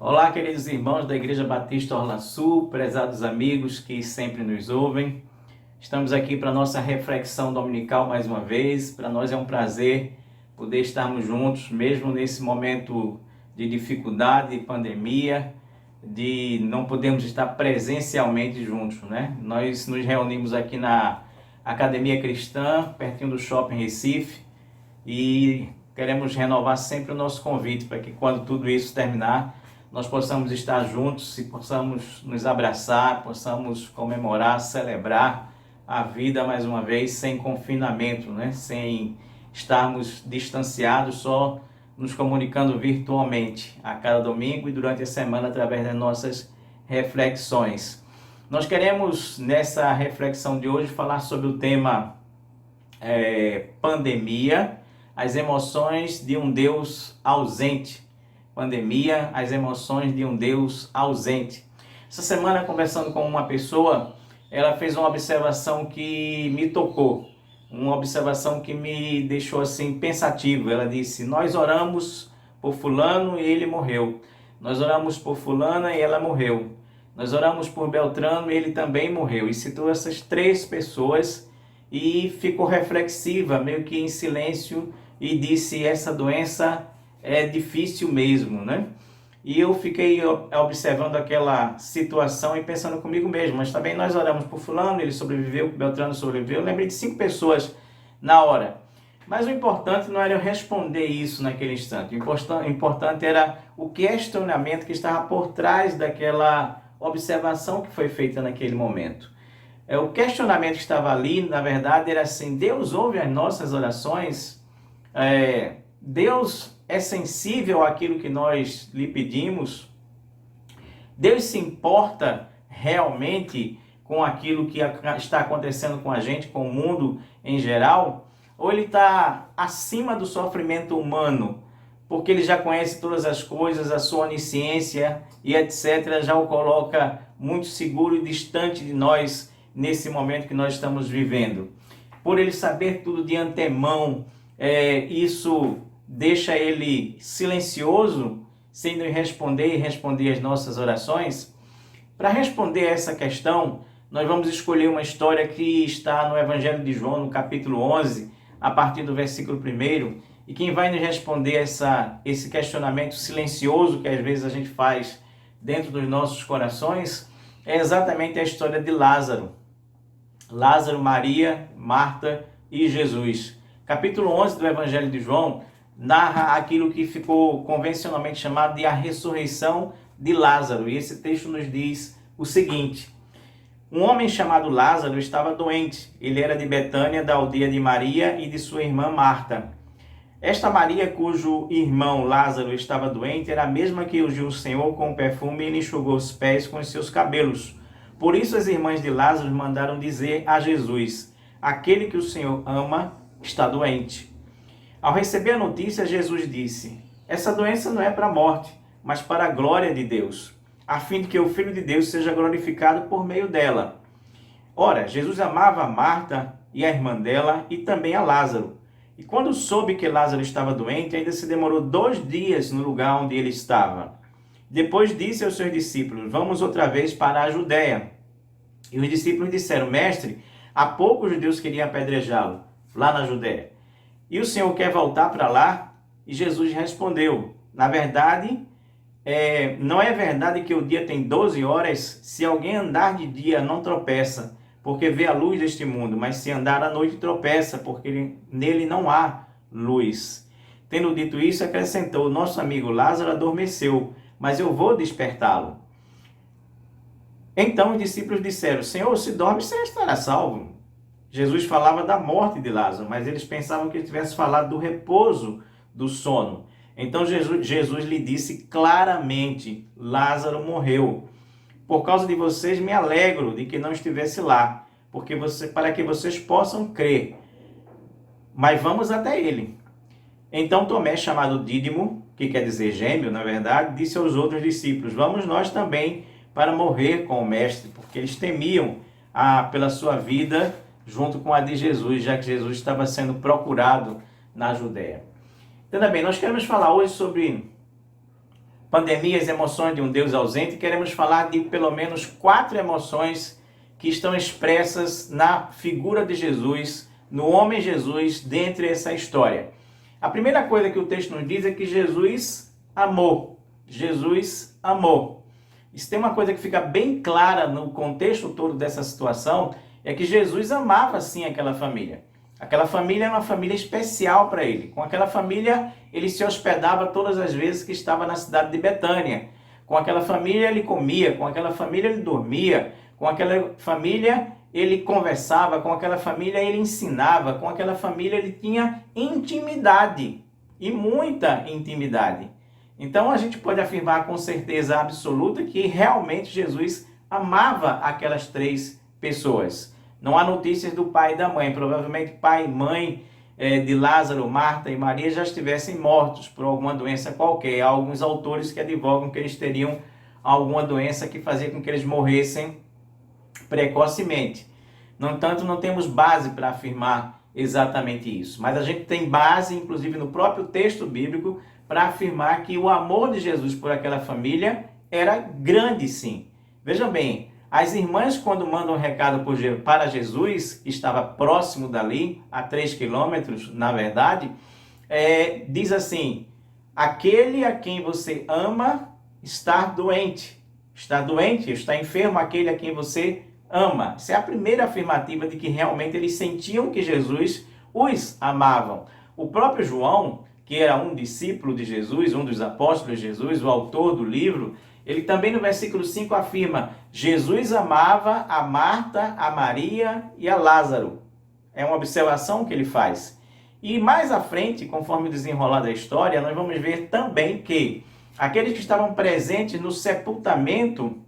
Olá, queridos irmãos da Igreja Batista Orla Sul, prezados amigos que sempre nos ouvem. Estamos aqui para a nossa reflexão dominical mais uma vez. Para nós é um prazer poder estarmos juntos, mesmo nesse momento de dificuldade, de pandemia, de não podermos estar presencialmente juntos, né? Nós nos reunimos aqui na Academia Cristã, pertinho do Shopping Recife, e queremos renovar sempre o nosso convite para que quando tudo isso terminar, nós possamos estar juntos e possamos nos abraçar, possamos comemorar, celebrar a vida mais uma vez sem confinamento, né? Sem estarmos distanciados, só nos comunicando virtualmente a cada domingo e durante a semana através das nossas reflexões. Nós queremos nessa reflexão de hoje falar sobre o tema pandemia, as emoções de um Deus ausente. Pandemia, as emoções de um Deus ausente. Essa semana, conversando com uma pessoa, ela fez uma observação que me tocou, uma observação que me deixou assim pensativo. Ela disse: nós oramos por fulano e ele morreu. Nós oramos por fulana e ela morreu. Nós oramos por Beltrano e ele também morreu. E citou essas três pessoas e ficou reflexiva, meio que em silêncio, e disse: essa doença é difícil mesmo, né? E eu fiquei observando aquela situação e pensando comigo mesmo, mas também nós oramos por fulano, ele sobreviveu, Beltrano sobreviveu. Eu lembrei de 5 pessoas na hora. Mas o importante não era eu responder isso naquele instante. O importante era o questionamento que estava por trás daquela observação que foi feita naquele momento. O questionamento que estava ali, na verdade, era assim: Deus ouve as nossas orações? Deus é sensível àquilo que nós lhe pedimos? Deus se importa realmente com aquilo que está acontecendo com a gente, com o mundo em geral? Ou ele está acima do sofrimento humano, porque ele já conhece todas as coisas, a sua onisciência e etc., já o coloca muito seguro e distante de nós nesse momento que nós estamos vivendo? Por ele saber tudo de antemão, isso deixa ele silencioso, sem nos responder e responder as nossas orações? Para responder essa questão, nós vamos escolher uma história que está no Evangelho de João, no capítulo 11, a partir do versículo 1, e quem vai nos responder esse questionamento silencioso que às vezes a gente faz dentro dos nossos corações é exatamente a história de Lázaro. Lázaro, Maria, Marta e Jesus. Capítulo 11 do Evangelho de João narra aquilo que ficou convencionalmente chamado de a ressurreição de Lázaro. E esse texto nos diz o seguinte: um homem chamado Lázaro estava doente. Ele era de Betânia, da aldeia de Maria e de sua irmã Marta. Esta Maria, cujo irmão Lázaro estava doente, era a mesma que ungiu o Senhor com perfume e lhe enxugou os pés com os seus cabelos. Por isso as irmãs de Lázaro mandaram dizer a Jesus: aquele que o Senhor ama está doente. Ao receber a notícia, Jesus disse: essa doença não é para a morte, mas para a glória de Deus, a fim de que o Filho de Deus seja glorificado por meio dela. Ora, Jesus amava a Marta e a irmã dela e também a Lázaro. E quando soube que Lázaro estava doente, ainda se demorou 2 dias no lugar onde ele estava. Depois disse aos seus discípulos: vamos outra vez para a Judéia. E os discípulos disseram: mestre, há pouco os judeus queriam apedrejá-lo lá na Judéia. E o Senhor quer voltar para lá? E Jesus respondeu: na verdade, não é verdade que o dia tem 12 horas? Se alguém andar de dia, não tropeça, porque vê a luz deste mundo, mas se andar à noite, tropeça, porque nele não há luz. Tendo dito isso, acrescentou: nosso amigo Lázaro adormeceu, mas eu vou despertá-lo. Então os discípulos disseram: Senhor, se dorme, você estará salvo. Jesus falava da morte de Lázaro, mas eles pensavam que ele tivesse falado do repouso do sono. Então Jesus lhe disse claramente: Lázaro morreu. Por causa de vocês me alegro de que não estivesse lá, para que vocês possam crer. Mas vamos até ele. Então Tomé, chamado Dídimo, que quer dizer gêmeo, na verdade, disse aos outros discípulos: vamos nós também para morrer com o mestre, porque eles temiam pela sua vida junto com a de Jesus, já que Jesus estava sendo procurado na Judéia. Entenda bem, nós queremos falar hoje sobre Pandemias, emoções de um Deus ausente, queremos falar de pelo menos 4 emoções que estão expressas na figura de Jesus, no homem Jesus, dentro dessa história. A primeira coisa que o texto nos diz é que Jesus amou. Jesus amou. Isso tem uma coisa que fica bem clara no contexto todo dessa situação, é que Jesus amava sim aquela família. Aquela família era uma família especial para ele. Com aquela família, ele se hospedava todas as vezes que estava na cidade de Betânia. Com aquela família, ele comia. Com aquela família, ele dormia. Com aquela família, ele conversava. Com aquela família, ele ensinava. Com aquela família, ele tinha intimidade. E muita intimidade. Então, a gente pode afirmar com certeza absoluta que realmente Jesus amava aquelas 3 pessoas. Não há notícias do pai e da mãe. Provavelmente pai e mãe de Lázaro, Marta e Maria já estivessem mortos por alguma doença qualquer. Há alguns autores que advogam que eles teriam alguma doença que fazia com que eles morressem precocemente. No entanto, não temos base para afirmar exatamente isso. Mas a gente tem base, inclusive no próprio texto bíblico, para afirmar que o amor de Jesus por aquela família era grande sim. Vejam bem, as irmãs, quando mandam um recado para Jesus, que estava próximo dali, a 3 quilômetros, na verdade, diz assim: aquele a quem você ama está doente. Está doente, está enfermo aquele a quem você ama. Essa é a primeira afirmativa de que realmente eles sentiam que Jesus os amavam. O próprio João, que era um discípulo de Jesus, um dos apóstolos de Jesus, o autor do livro, ele também no versículo 5 afirma: Jesus amava a Marta, a Maria e a Lázaro. É uma observação que ele faz. E mais à frente, conforme o desenrolar da história, nós vamos ver também que aqueles que estavam presentes no sepultamento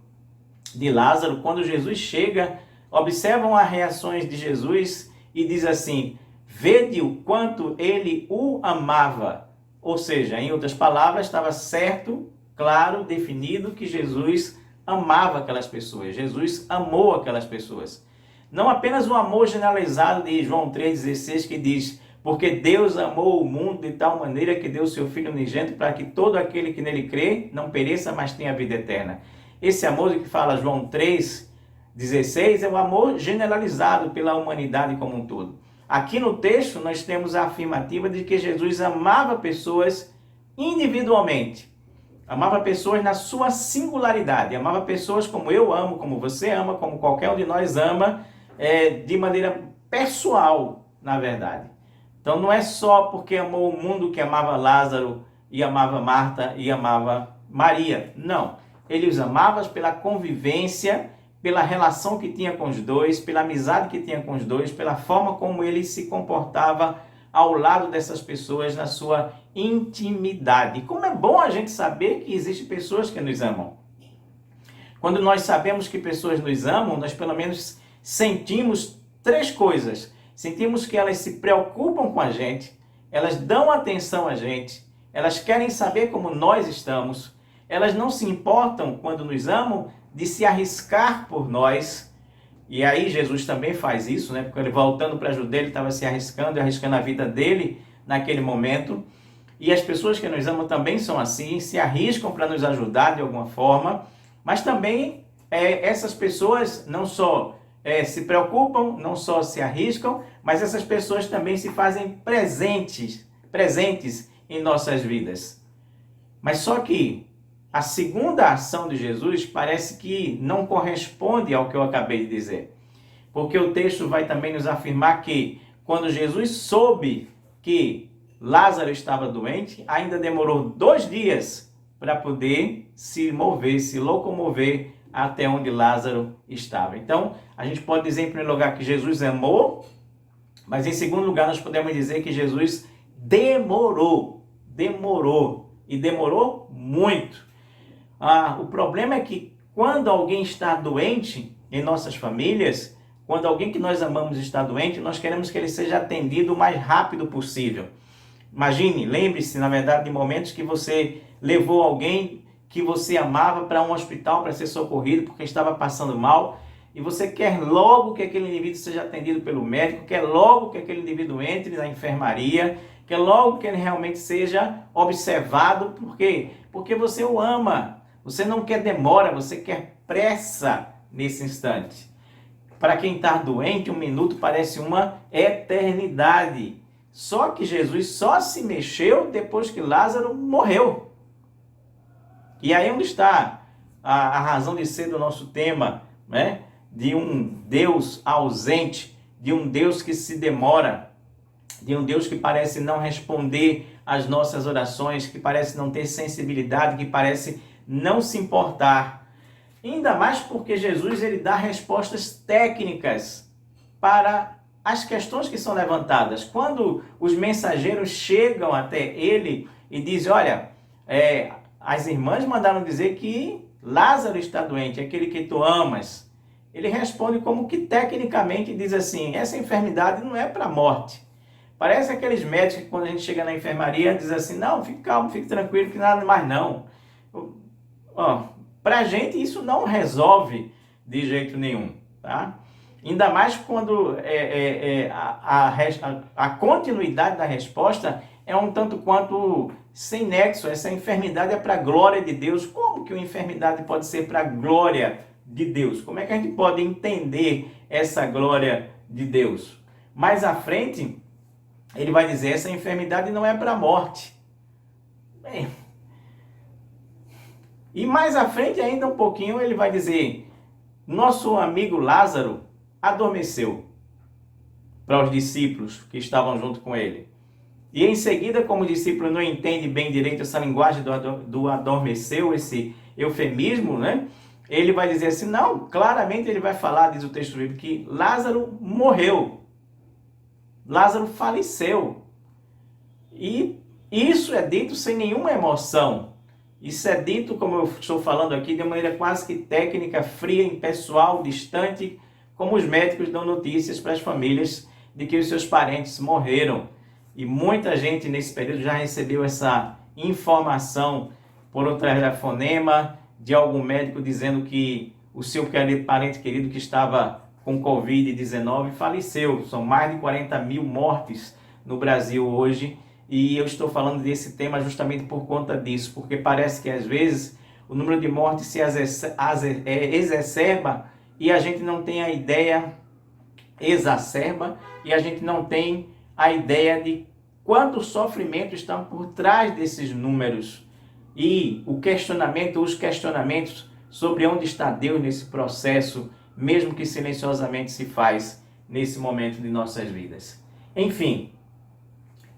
de Lázaro, quando Jesus chega, observam as reações de Jesus e diz assim: vede o quanto ele o amava. Ou seja, em outras palavras, estava certo, claro, definido que Jesus amava aquelas pessoas. Jesus amou aquelas pessoas. Não apenas o amor generalizado de João 3,16 que diz: porque Deus amou o mundo de tal maneira que deu o seu Filho unigênito para que todo aquele que nele crê não pereça, mas tenha vida eterna. Esse amor de que fala João 3,16 é o amor generalizado pela humanidade como um todo. Aqui no texto nós temos a afirmativa de que Jesus amava pessoas individualmente. Amava pessoas na sua singularidade. Amava pessoas como eu amo, como você ama, como qualquer um de nós ama, de maneira pessoal, na verdade. Então não é só porque amou o mundo que amava Lázaro e amava Marta e amava Maria. Não. Ele os amava pela convivência, pela relação que tinha com os dois, pela amizade que tinha com os dois, pela forma como ele se comportava ao lado dessas pessoas na sua intimidade. E como é bom a gente saber que existem pessoas que nos amam. Quando nós sabemos que pessoas nos amam, nós pelo menos sentimos 3 coisas. Sentimos que elas se preocupam com a gente, elas dão atenção a gente, elas querem saber como nós estamos, elas não se importam, quando nos amam, de se arriscar por nós. E aí Jesus também faz isso, né? Porque ele, voltando para a Judeia, ele estava se arriscando a vida dele naquele momento. E as pessoas que nos amam também são assim, se arriscam para nos ajudar de alguma forma, mas também essas pessoas não só se preocupam, não só se arriscam, mas essas pessoas também se fazem presentes em nossas vidas. Mas só que a segunda ação de Jesus parece que não corresponde ao que eu acabei de dizer. Porque o texto vai também nos afirmar que quando Jesus soube que Lázaro estava doente, ainda demorou 2 dias para poder se locomover até onde Lázaro estava. Então, a gente pode dizer em primeiro lugar que Jesus amou, mas em segundo lugar nós podemos dizer que Jesus demorou e demorou muito. O problema é que quando alguém está doente em nossas famílias, quando alguém que nós amamos está doente, nós queremos que ele seja atendido o mais rápido possível. Imagine, lembre-se, na verdade, de momentos que você levou alguém que você amava para um hospital para ser socorrido porque estava passando mal, e você quer logo que aquele indivíduo seja atendido pelo médico, quer logo que aquele indivíduo entre na enfermaria, quer logo que ele realmente seja observado. Por quê? Porque você o ama. Você não quer demora, você quer pressa nesse instante. Para quem está doente, 1 minuto parece uma eternidade. Só que Jesus só se mexeu depois que Lázaro morreu. E aí onde está a razão de ser do nosso tema, né? De um Deus ausente, de um Deus que se demora, de um Deus que parece não responder às nossas orações, que parece não ter sensibilidade, que parece não se importar. Ainda mais porque Jesus ele dá respostas técnicas para as questões que são levantadas. Quando os mensageiros chegam até ele e dizem, olha, as irmãs mandaram dizer que Lázaro está doente, aquele que tu amas. Ele responde como que tecnicamente diz assim, essa enfermidade não é para a morte. Parece aqueles médicos que quando a gente chega na enfermaria diz assim, não, fique calmo, fique tranquilo, que nada mais não. Para a gente isso não resolve de jeito nenhum, tá? Ainda mais quando a continuidade da resposta é um tanto quanto sem nexo. Essa enfermidade é para a glória de Deus. Como que uma enfermidade pode ser para a glória de Deus? Como é que a gente pode entender essa glória de Deus? Mais à frente, ele vai dizer, essa enfermidade não é para a morte. Bem, e mais à frente ainda um pouquinho, ele vai dizer, nosso amigo Lázaro adormeceu, para os discípulos que estavam junto com ele. E em seguida, como o discípulo não entende bem direito essa linguagem do adormeceu, esse eufemismo, né? Ele vai dizer assim, não, claramente ele vai falar, diz o texto bíblico, que Lázaro morreu. Lázaro faleceu. E isso é dito sem nenhuma emoção. Isso é dito, como eu estou falando aqui, de maneira quase que técnica, fria, impessoal, distante, como os médicos dão notícias para as famílias de que os seus parentes morreram. E muita gente nesse período já recebeu essa informação por um telefonema de algum médico dizendo que o seu parente querido que estava com Covid-19 faleceu. São mais de 40 mil mortes no Brasil hoje. E eu estou falando desse tema justamente por conta disso, porque parece que às vezes o número de mortes se exacerba e a gente não tem a ideia, exacerba, e a gente não tem a ideia de quanto sofrimento está por trás desses números. E os questionamentos sobre onde está Deus nesse processo, mesmo que silenciosamente se faz nesse momento de nossas vidas. Enfim,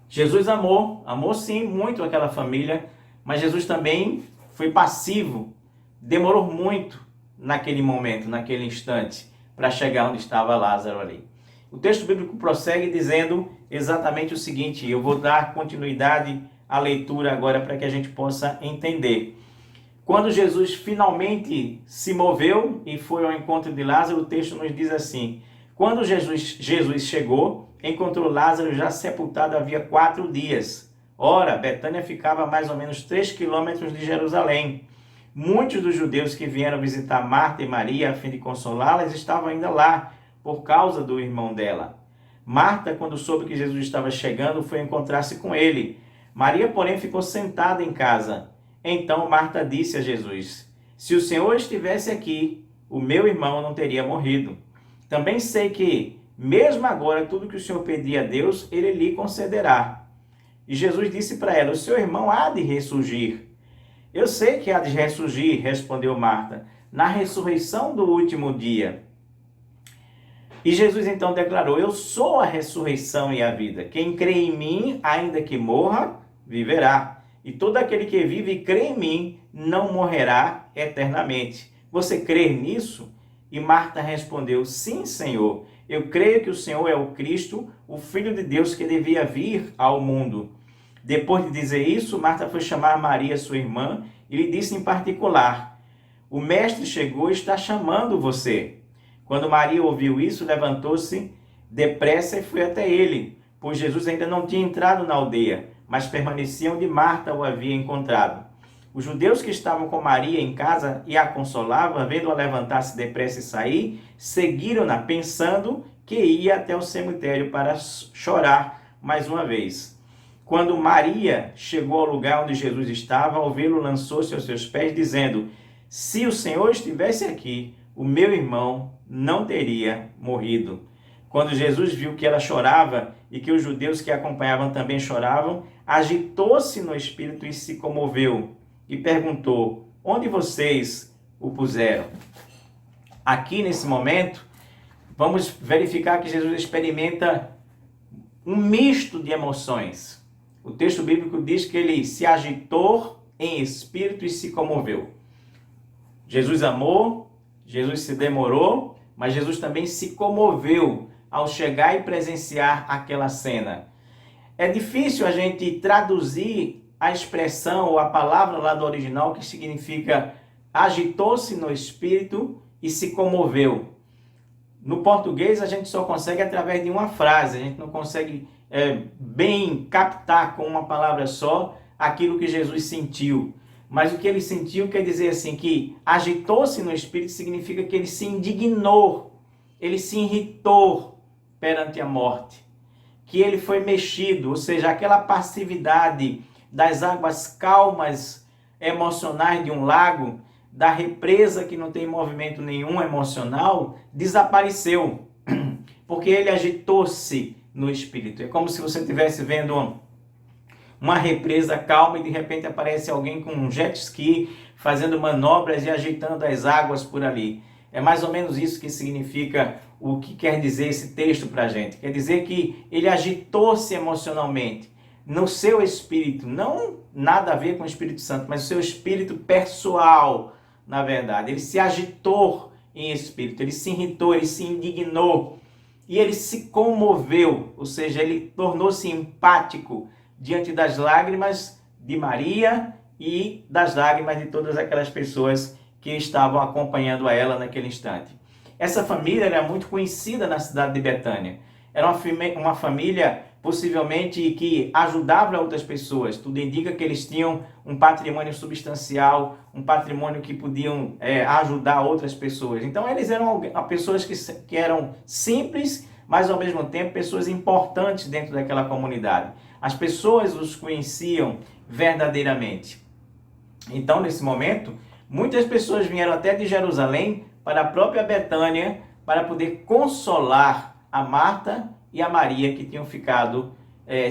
Jesus amou sim muito aquela família, mas Jesus também foi passivo, demorou muito naquele momento, naquele instante, para chegar onde estava Lázaro ali. O texto bíblico prossegue dizendo exatamente o seguinte, eu vou dar continuidade à leitura agora para que a gente possa entender. Quando Jesus finalmente se moveu e foi ao encontro de Lázaro, o texto nos diz assim, quando Jesus chegou, encontrou Lázaro já sepultado havia 4 dias. Ora, Betânia ficava a mais ou menos 3 quilômetros de Jerusalém. Muitos dos judeus que vieram visitar Marta e Maria a fim de consolá-las estavam ainda lá, por causa do irmão dela. Marta, quando soube que Jesus estava chegando, foi encontrar-se com ele. Maria, porém, ficou sentada em casa. Então Marta disse a Jesus, se o Senhor estivesse aqui, o meu irmão não teria morrido. Também sei que, mesmo agora, tudo que o Senhor pedir a Deus, ele lhe concederá. E Jesus disse para ela, o seu irmão há de ressurgir. Eu sei que há de ressurgir, respondeu Marta, na ressurreição do último dia. E Jesus então declarou, eu sou a ressurreição e a vida. Quem crê em mim, ainda que morra, viverá. E todo aquele que vive e crê em mim, não morrerá eternamente. Você crê nisso? E Marta respondeu, sim, Senhor. Eu creio que o Senhor é o Cristo, o Filho de Deus que devia vir ao mundo. Depois de dizer isso, Marta foi chamar Maria, sua irmã, e lhe disse em particular, o mestre chegou e está chamando você. Quando Maria ouviu isso, levantou-se depressa e foi até ele, pois Jesus ainda não tinha entrado na aldeia, mas permanecia onde Marta o havia encontrado. Os judeus que estavam com Maria em casa e a consolavam, vendo-a levantar-se depressa e sair, seguiram-na, pensando que ia até o cemitério para chorar mais uma vez. Quando Maria chegou ao lugar onde Jesus estava, ao vê-lo, lançou-se aos seus pés, dizendo: se o Senhor estivesse aqui, o meu irmão não teria morrido. Quando Jesus viu que ela chorava e que os judeus que a acompanhavam também choravam, agitou-se no espírito e se comoveu e perguntou: onde vocês o puseram? Aqui nesse momento, vamos verificar que Jesus experimenta um misto de emoções. O texto bíblico diz que ele se agitou em espírito e se comoveu. Jesus amou, Jesus se demorou, mas Jesus também se comoveu ao chegar e presenciar aquela cena. É difícil a gente traduzir a expressão ou a palavra lá do original que significa agitou-se no espírito e se comoveu. No português a gente só consegue através de uma frase, a gente não consegue bem captar com uma palavra só aquilo que Jesus sentiu. Mas o que ele sentiu quer dizer assim, que agitou-se no espírito significa que ele se indignou, ele se irritou perante a morte, que ele foi mexido, ou seja, aquela passividade das águas calmas emocionais de um lago, da represa que não tem movimento nenhum emocional, desapareceu, porque ele agitou-se no espírito. É como se você estivesse vendo uma represa calma e de repente aparece alguém com um jet ski fazendo manobras e agitando as águas por ali. É mais ou menos isso que significa o que quer dizer esse texto para a gente. Quer dizer que ele agitou-se emocionalmente no seu espírito, não nada a ver com o Espírito Santo, mas o seu espírito pessoal, na verdade. Ele se agitou em espírito, ele se irritou, ele se indignou e ele se comoveu, ou seja, ele tornou-se empático diante das lágrimas de Maria e das lágrimas de todas aquelas pessoas que estavam acompanhando a ela naquele instante. Essa família era muito conhecida na cidade de Betânia. Era uma família possivelmente que ajudava outras pessoas. Tudo indica que eles tinham um patrimônio substancial, um patrimônio que podiam ajudar outras pessoas. Então eles eram pessoas que eram simples, mas ao mesmo tempo pessoas importantes dentro daquela comunidade. As pessoas os conheciam verdadeiramente. Então, nesse momento, muitas pessoas vieram até de Jerusalém para a própria Betânia para poder consolar a Marta e a Maria, que tinham ficado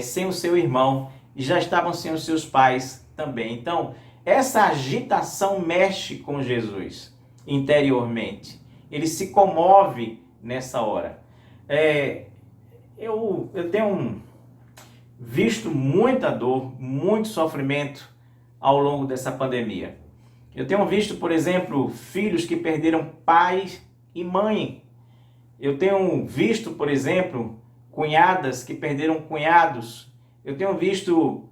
sem o seu irmão e já estavam sem os seus pais também. Então, essa agitação mexe com Jesus interiormente. Ele se comove nessa hora. Eu tenho visto muita dor, muito sofrimento ao longo dessa pandemia. Eu tenho visto, por exemplo, filhos que perderam pai e mãe. Eu tenho visto, por exemplo, cunhadas que perderam cunhados. Eu tenho visto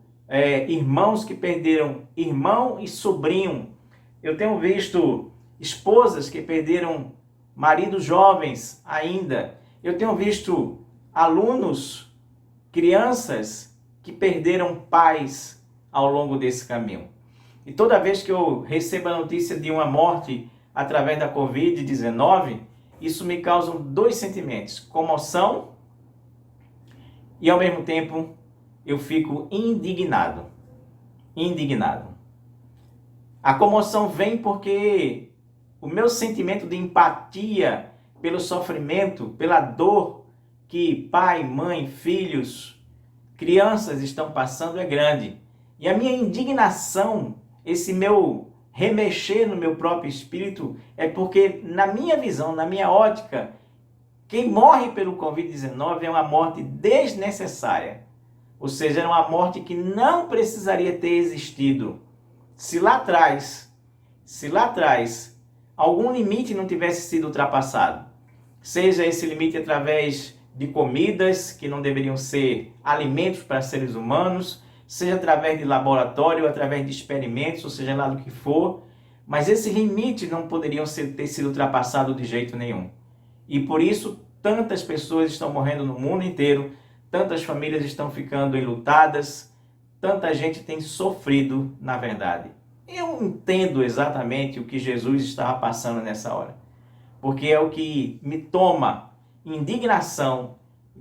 irmãos que perderam irmão e sobrinho. Eu tenho visto esposas que perderam maridos jovens ainda. Eu tenho visto alunos, crianças que perderam pais ao longo desse caminho. E toda vez que eu recebo a notícia de uma morte através da Covid-19, isso me causa dois sentimentos: comoção e ao mesmo tempo eu fico indignado. Indignado. A comoção vem porque o meu sentimento de empatia pelo sofrimento, pela dor que pai, mãe, filhos, crianças estão passando é grande. E a minha indignação, esse meu remexer no meu próprio espírito, é porque, na minha visão, na minha ótica, quem morre pelo Covid-19 é uma morte desnecessária. Ou seja, é uma morte que não precisaria ter existido. Se lá atrás, algum limite não tivesse sido ultrapassado, seja esse limite através de comidas que não deveriam ser alimentos para seres humanos, seja através de laboratório, através de experimentos, ou seja lá do que for, mas esse limite não poderiam ter sido ultrapassado de jeito nenhum. E por isso tantas pessoas estão morrendo no mundo inteiro, tantas famílias estão ficando enlutadas, tanta gente tem sofrido na verdade. Eu entendo exatamente o que Jesus estava passando nessa hora, porque é o que me toma indignação,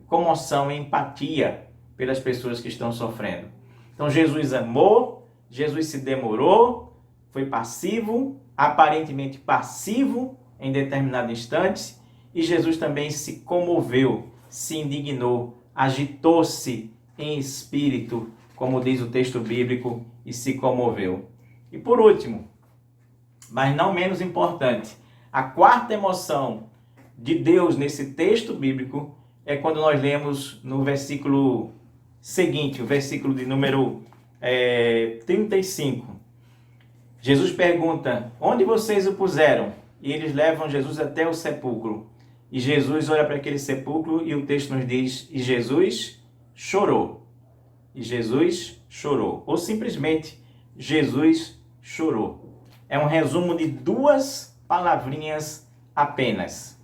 comoção e empatia pelas pessoas que estão sofrendo. Então Jesus amou, Jesus se demorou, foi passivo, aparentemente passivo em determinado instante, e Jesus também se comoveu, se indignou, agitou-se em espírito, como diz o texto bíblico, e se comoveu. E por último, mas não menos importante, a quarta emoção de Deus nesse texto bíblico é quando nós lemos no versículo seguinte, o versículo de número 35. Jesus pergunta, onde vocês o puseram? E eles levam Jesus até o sepulcro. E Jesus olha para aquele sepulcro e o texto nos diz, e Jesus chorou. E Jesus chorou. Ou simplesmente, Jesus chorou. É um resumo de duas palavrinhas apenas.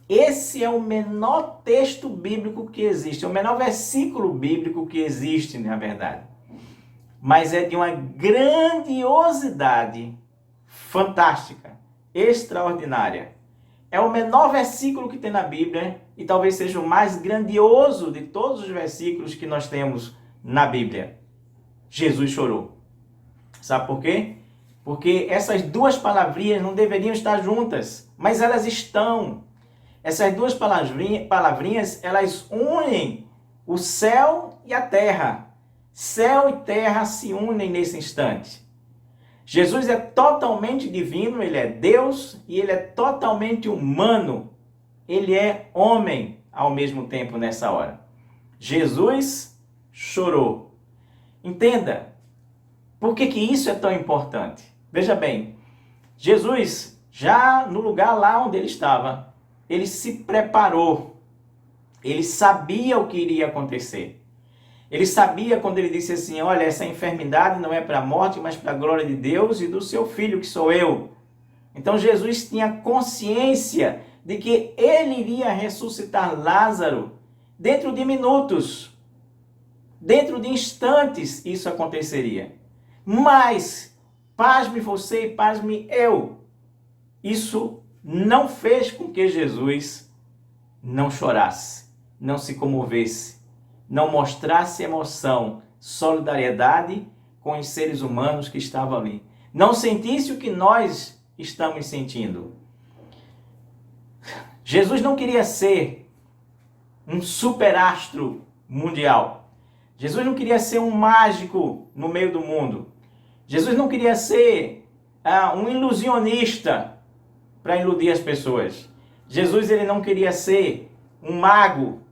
Esse é o menor texto bíblico que existe, é o menor versículo bíblico que existe, na verdade. Mas é de uma grandiosidade fantástica, extraordinária. É o menor versículo que tem na Bíblia e talvez seja o mais grandioso de todos os versículos que nós temos na Bíblia. Jesus chorou. Sabe por quê? Porque essas duas palavrinhas não deveriam estar juntas, mas elas estão. Essas duas palavrinhas, elas unem o céu e a terra. Céu e terra se unem nesse instante. Jesus é totalmente divino, ele é Deus e ele é totalmente humano. Ele é homem ao mesmo tempo nessa hora. Jesus chorou. Entenda, por que isso é tão importante? Veja bem, Jesus, já no lugar lá onde ele estava, ele se preparou. Ele sabia o que iria acontecer. Ele sabia quando ele disse assim, olha, essa enfermidade não é para a morte, mas para a glória de Deus e do seu Filho, que sou eu. Então Jesus tinha consciência de que ele iria ressuscitar Lázaro dentro de minutos. Dentro de instantes isso aconteceria. Mas, pasme você e pasme eu, isso não fez com que Jesus não chorasse, não se comovesse, não mostrasse emoção, solidariedade com os seres humanos que estavam ali. Não sentisse o que nós estamos sentindo. Jesus não queria ser um superastro mundial. Jesus não queria ser um mágico no meio do mundo. Jesus não queria ser um ilusionista para iludir as pessoas. Jesus ele não queria ser um mago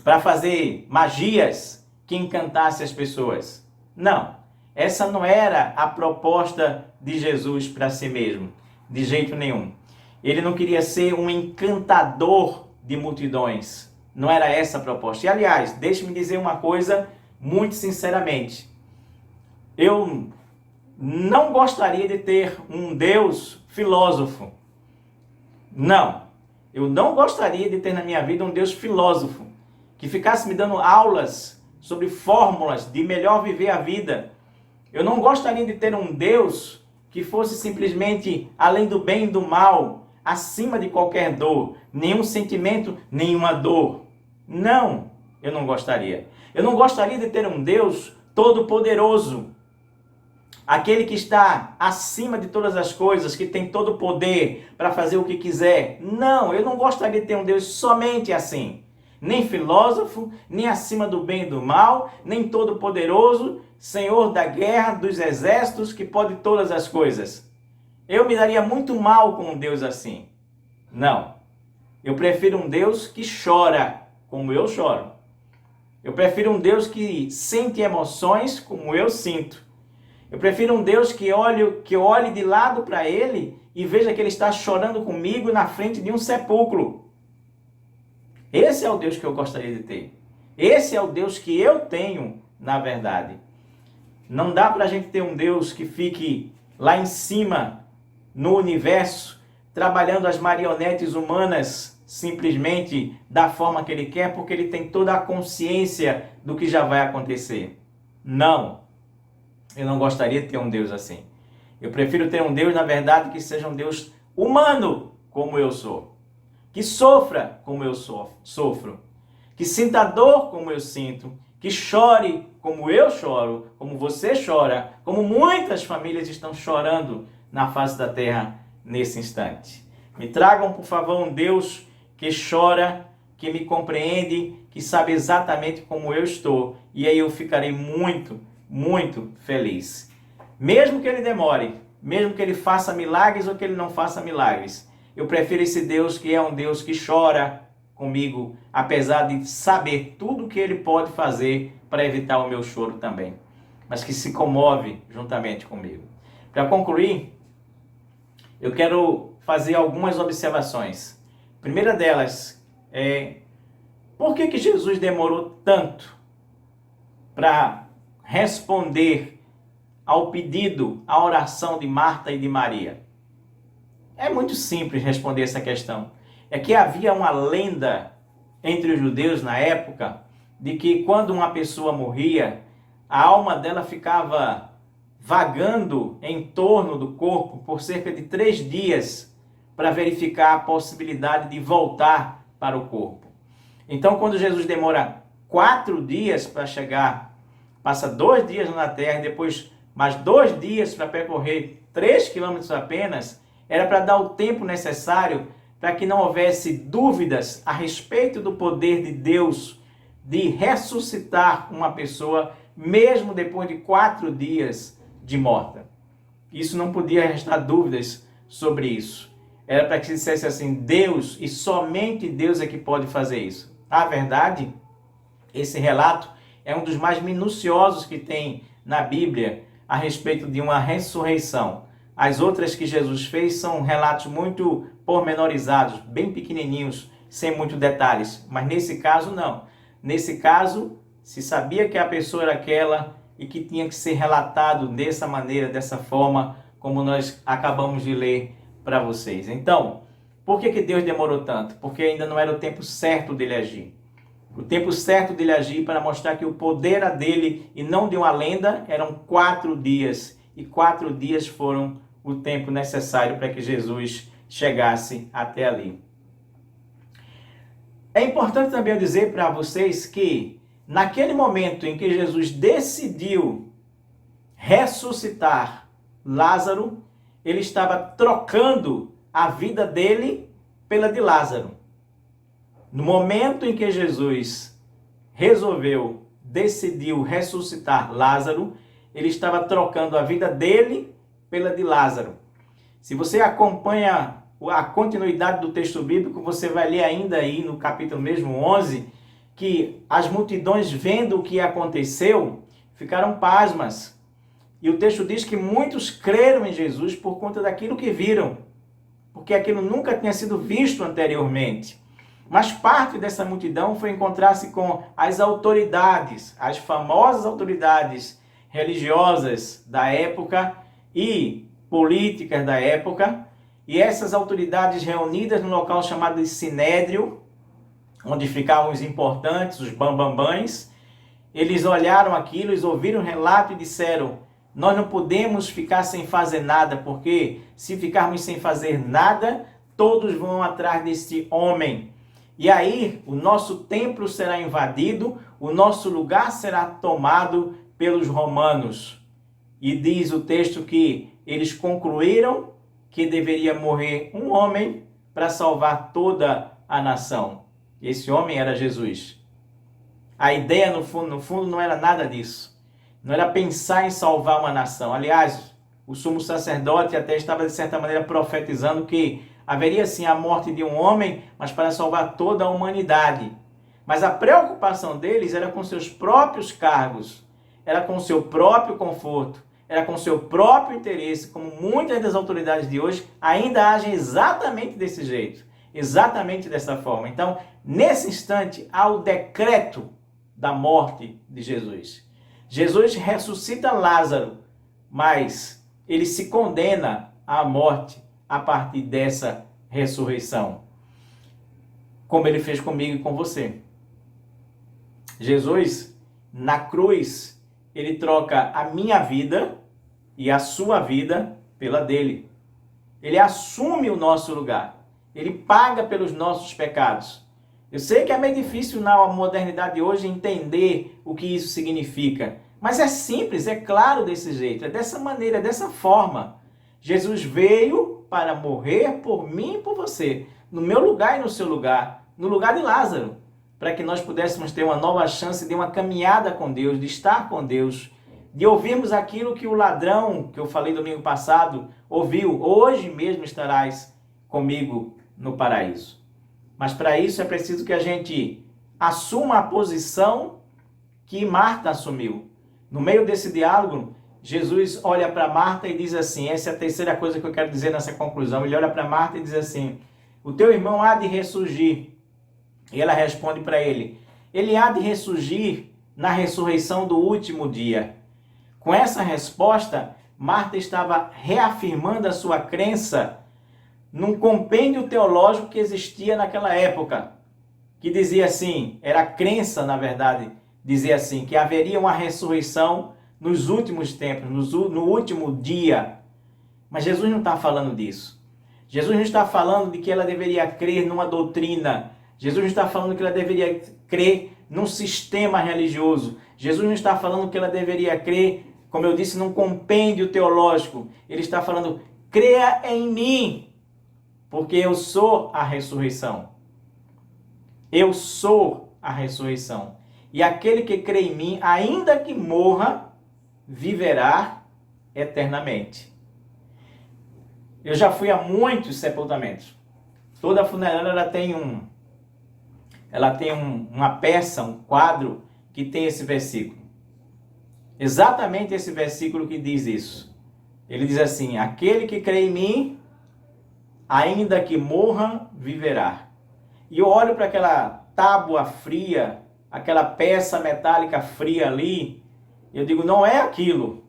para fazer magias que encantasse as pessoas. Não, essa não era a proposta de Jesus para si mesmo, de jeito nenhum. Ele não queria ser um encantador de multidões, não era essa a proposta. E aliás, deixe-me dizer uma coisa muito sinceramente. Eu não gostaria de ter um Deus filósofo. Não, eu não gostaria de ter na minha vida um Deus filósofo que ficasse me dando aulas sobre fórmulas de melhor viver a vida. Eu não gostaria de ter um Deus que fosse simplesmente além do bem e do mal, acima de qualquer dor, nenhum sentimento, nenhuma dor. Não, eu não gostaria. Eu não gostaria de ter um Deus todo-poderoso, aquele que está acima de todas as coisas, que tem todo o poder para fazer o que quiser. Não, eu não gostaria de ter um Deus somente assim. Nem filósofo, nem acima do bem e do mal, nem todo-poderoso, Senhor da guerra, dos exércitos, que pode todas as coisas. Eu me daria muito mal com um Deus assim. Não. Eu prefiro um Deus que chora, como eu choro. Eu prefiro um Deus que sente emoções, como eu sinto. Eu prefiro um Deus que olhe de lado para ele e veja que ele está chorando comigo na frente de um sepulcro. Esse é o Deus que eu gostaria de ter. Esse é o Deus que eu tenho, na verdade. Não dá para a gente ter um Deus que fique lá em cima, no universo, trabalhando as marionetes humanas simplesmente da forma que ele quer, porque ele tem toda a consciência do que já vai acontecer. Não. Eu não gostaria de ter um Deus assim. Eu prefiro ter um Deus, na verdade, que seja um Deus humano, como eu sou. Que sofra como eu sofro, que sinta dor como eu sinto, que chore como eu choro, como você chora, como muitas famílias estão chorando na face da terra nesse instante. Me tragam, por favor, um Deus que chora, que me compreende, que sabe exatamente como eu estou, e aí eu ficarei muito, muito feliz. Mesmo que ele demore, mesmo que ele faça milagres ou que ele não faça milagres, eu prefiro esse Deus que é um Deus que chora comigo, apesar de saber tudo o que ele pode fazer para evitar o meu choro também, mas que se comove juntamente comigo. Para concluir, eu quero fazer algumas observações. A primeira delas é: por que Jesus demorou tanto para responder ao pedido, à oração de Marta e de Maria? É muito simples responder essa questão. É que havia uma lenda entre os judeus na época de que quando uma pessoa morria, a alma dela ficava vagando em torno do corpo por cerca de 3 dias para verificar a possibilidade de voltar para o corpo. Então, quando Jesus demora 4 dias para chegar, passa 2 dias na terra e depois mais 2 dias para percorrer 3 quilômetros apenas, era para dar o tempo necessário para que não houvesse dúvidas a respeito do poder de Deus de ressuscitar uma pessoa, mesmo depois de 4 dias de morta. Isso não podia restar dúvidas sobre isso. Era para que se dissesse assim: Deus e somente Deus é que pode fazer isso. Na verdade, esse relato é um dos mais minuciosos que tem na Bíblia a respeito de uma ressurreição. As outras que Jesus fez são relatos muito pormenorizados, bem pequenininhos, sem muitos detalhes. Mas nesse caso, não. Nesse caso, se sabia que a pessoa era aquela e que tinha que ser relatado dessa maneira, dessa forma, como nós acabamos de ler para vocês. Então, por que Deus demorou tanto? Porque ainda não era o tempo certo dele agir. O tempo certo dele agir para mostrar que o poder era dele e não de uma lenda, eram 4 dias. E 4 dias foram o tempo necessário para que Jesus chegasse até ali. É importante também eu dizer para vocês que naquele momento em que Jesus decidiu ressuscitar Lázaro, ele estava trocando a vida dele pela de Lázaro. No momento em que Jesus decidiu ressuscitar Lázaro, ele estava trocando a vida dele pela de Lázaro. Se você acompanha a continuidade do texto bíblico, você vai ler ainda aí no capítulo mesmo 11, que as multidões, vendo o que aconteceu, ficaram pasmas. E o texto diz que muitos creram em Jesus por conta daquilo que viram, porque aquilo nunca tinha sido visto anteriormente. Mas parte dessa multidão foi encontrar-se com as autoridades, as famosas autoridades religiosas da época e políticas da época, e essas autoridades reunidas no local chamado de Sinédrio, onde ficavam os importantes, os bambambãs, eles olharam aquilo, eles ouviram o relato e disseram: nós não podemos ficar sem fazer nada, porque se ficarmos sem fazer nada, todos vão atrás deste homem. E aí o nosso templo será invadido, o nosso lugar será tomado pelos romanos. E diz o texto que eles concluíram que deveria morrer um homem para salvar toda a nação. Esse homem era Jesus. A ideia, no fundo, não era nada disso. Não era pensar em salvar uma nação. Aliás, o sumo sacerdote até estava, de certa maneira, profetizando que haveria sim a morte de um homem, mas para salvar toda a humanidade. Mas a preocupação deles era com seus próprios cargos, era com seu próprio conforto, era com seu próprio interesse, como muitas das autoridades de hoje ainda agem exatamente desse jeito, exatamente dessa forma. Então, nesse instante, há o decreto da morte de Jesus. Jesus ressuscita Lázaro, mas ele se condena à morte a partir dessa ressurreição, como ele fez comigo e com você. Jesus, na cruz, ele troca a minha vida e a sua vida pela dele. Ele assume o nosso lugar. Ele paga pelos nossos pecados. Eu sei que é meio difícil na modernidade de hoje entender o que isso significa, mas é simples, é claro desse jeito, é dessa maneira, é dessa forma. Jesus veio para morrer por mim e por você, no meu lugar e no seu lugar, no lugar de Lázaro, para que nós pudéssemos ter uma nova chance de uma caminhada com Deus, de estar com Deus, de ouvirmos aquilo que o ladrão, que eu falei domingo passado, ouviu. Hoje mesmo estarás comigo no paraíso. Mas para isso é preciso que a gente assuma a posição que Marta assumiu. No meio desse diálogo, Jesus olha para Marta e diz assim, essa é a terceira coisa que eu quero dizer nessa conclusão. Ele olha para Marta e diz assim, o teu irmão há de ressurgir. E ela responde para ele, ele há de ressurgir na ressurreição do último dia. Com essa resposta, Marta estava reafirmando a sua crença num compêndio teológico que existia naquela época, que dizia assim, era a crença, na verdade, dizia assim, que haveria uma ressurreição nos últimos tempos, no último dia. Mas Jesus não está falando disso. Jesus não está falando de que ela deveria crer numa doutrina. Jesus não está falando que ela deveria crer num sistema religioso. Jesus não está falando que ela deveria crer, como eu disse, num compêndio teológico. Ele está falando, creia em mim, porque eu sou a ressurreição. Eu sou a ressurreição. E aquele que crê em mim, ainda que morra, viverá eternamente. Eu já fui a muitos sepultamentos. Toda funerária ela tem uma peça, um quadro que tem esse versículo. Exatamente esse versículo que diz isso. Ele diz assim, aquele que crê em mim, ainda que morra, viverá. E eu olho para aquela tábua fria, aquela peça metálica fria ali, eu digo, não é aquilo.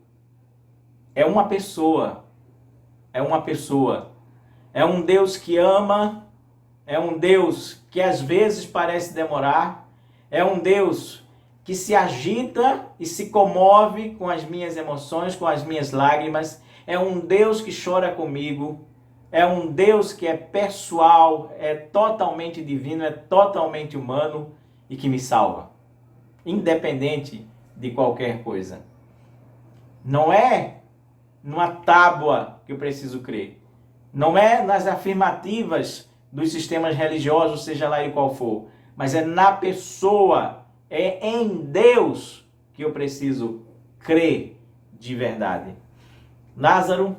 É uma pessoa. É uma pessoa. É um Deus que ama, é um Deus que às vezes parece demorar, é um Deus que se agita e se comove com as minhas emoções, com as minhas lágrimas, é um Deus que chora comigo, é um Deus que é pessoal, é totalmente divino, é totalmente humano e que me salva, independente de qualquer coisa. Não é numa tábua que eu preciso crer, não é nas afirmativas dos sistemas religiosos, seja lá ele qual for, mas é na pessoa, é em Deus que eu preciso crer de verdade. Lázaro,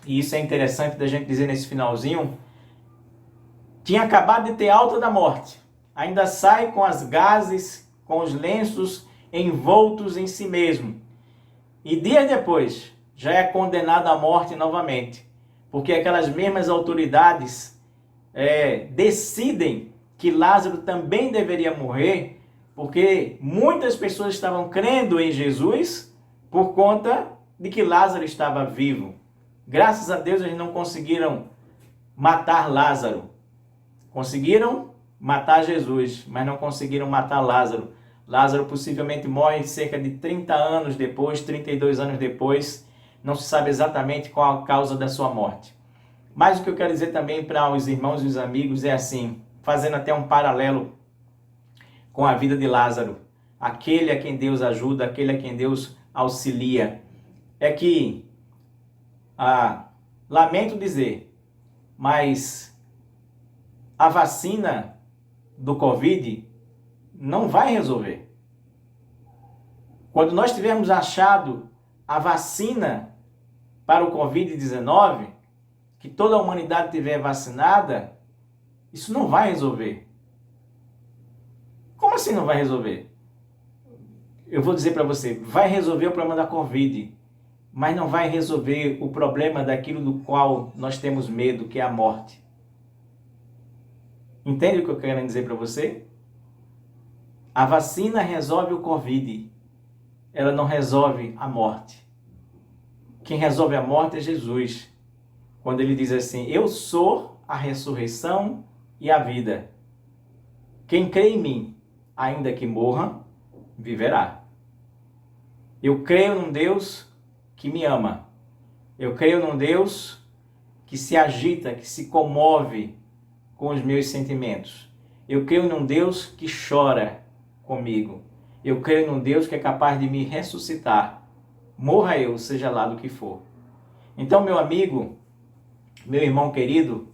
e isso é interessante da gente dizer nesse finalzinho, tinha acabado de ter alta da morte, ainda sai com as gases, com os lenços envoltos em si mesmo, e dias depois já é condenado à morte novamente, porque aquelas mesmas autoridades decidem que Lázaro também deveria morrer, porque muitas pessoas estavam crendo em Jesus por conta de que Lázaro estava vivo. Graças a Deus eles não conseguiram matar Lázaro. Conseguiram matar Jesus, mas não conseguiram matar Lázaro. Lázaro possivelmente morre cerca de 30 anos depois, 32 anos depois. Não se sabe exatamente qual a causa da sua morte. Mas o que eu quero dizer também para os irmãos e os amigos é assim, fazendo até um paralelo com a vida de Lázaro, aquele a quem Deus ajuda, aquele a quem Deus auxilia, é que, lamento dizer, mas a vacina do Covid não vai resolver. Quando nós tivermos achado a vacina para o Covid-19, que toda a humanidade tiver vacinada, isso não vai resolver. Como assim não vai resolver? Eu vou dizer para você, vai resolver o problema da Covid, mas não vai resolver o problema daquilo do qual nós temos medo, que é a morte. Entende o que eu quero dizer para você? A vacina resolve o Covid, ela não resolve a morte. Quem resolve a morte é Jesus. Quando ele diz assim, eu sou a ressurreição e a vida. Quem crê em mim, ainda que morra, viverá. Eu creio num Deus que me ama. Eu creio num Deus que se agita, que se comove com os meus sentimentos. Eu creio num Deus que chora comigo. Eu creio num Deus que é capaz de me ressuscitar. Morra eu, seja lá do que for. Então, meu amigo, meu irmão querido,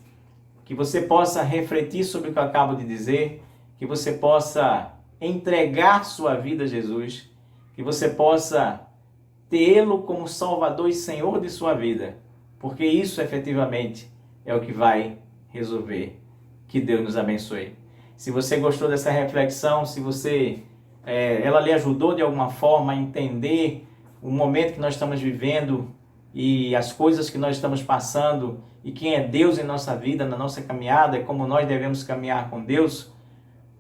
que você possa refletir sobre o que eu acabo de dizer, que você possa entregar sua vida a Jesus, que você possa tê-lo como Salvador e Senhor de sua vida, porque isso efetivamente é o que vai resolver. Que Deus nos abençoe. Se você gostou dessa reflexão, se ela lhe ajudou de alguma forma a entender o momento que nós estamos vivendo e as coisas que nós estamos passando e quem é Deus em nossa vida, na nossa caminhada, e como nós devemos caminhar com Deus,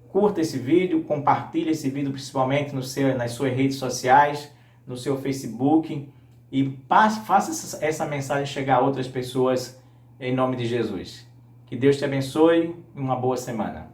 curta esse vídeo, compartilhe esse vídeo principalmente nas suas redes sociais, no seu Facebook e faça essa mensagem chegar a outras pessoas em nome de Jesus. Que Deus te abençoe e uma boa semana.